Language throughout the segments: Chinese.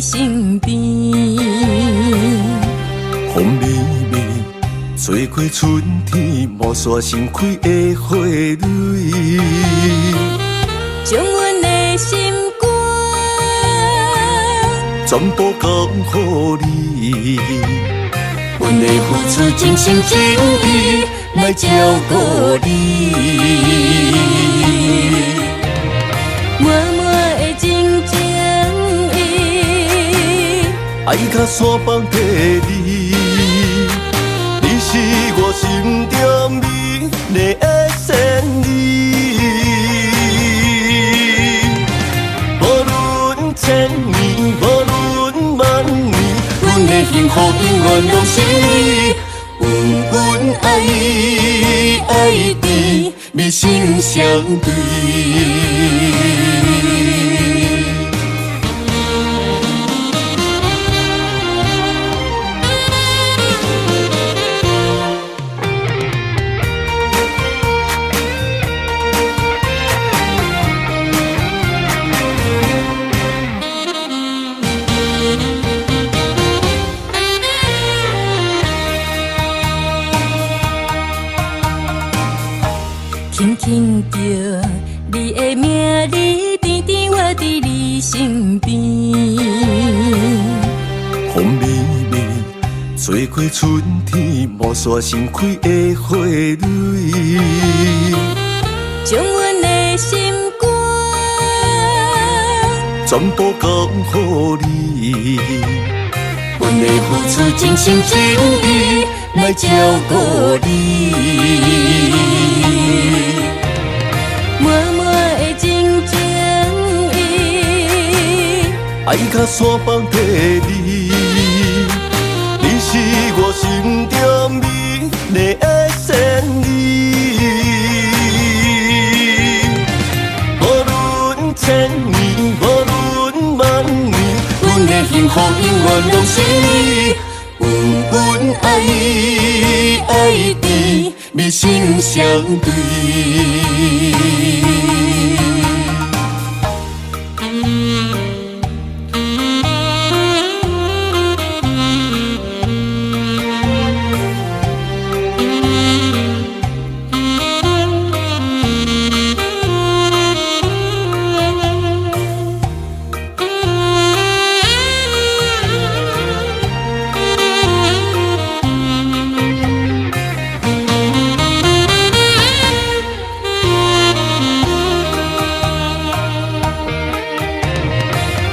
身边。风微微，吹过春天，无煞盛开的花蕊，将阮的心肝全部交予你。阮会付出真心真意来照顾你，满满的真情意，爱甲山崩地离，你是我心中美丽的仙女。无论千年，无论万年，阮的幸福永远拢是你。稳稳爱爱甜，蜜心相对。轻轻着你的名字，甜甜我伫你身边。风微微，吹过春天，无煞盛开的花蕊，将阮的心肝全部交予你。阮会付出真心真意来照顾你，满满的真情意，爱甲山崩地离，你是我心中美丽的仙女。无论千年，无论万年，阮的幸福永远拢是你。稳稳爱爱甜，蜜心相对。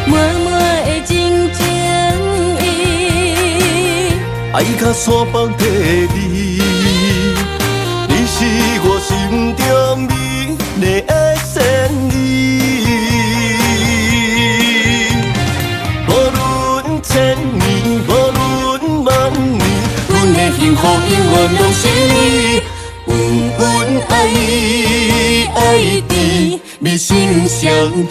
满满的真情意，爱甲山崩地离，你是我心中美丽的仙女。无论千年，无论万年，阮的幸福永远拢是你。稳稳爱爱甜，蜜心相对。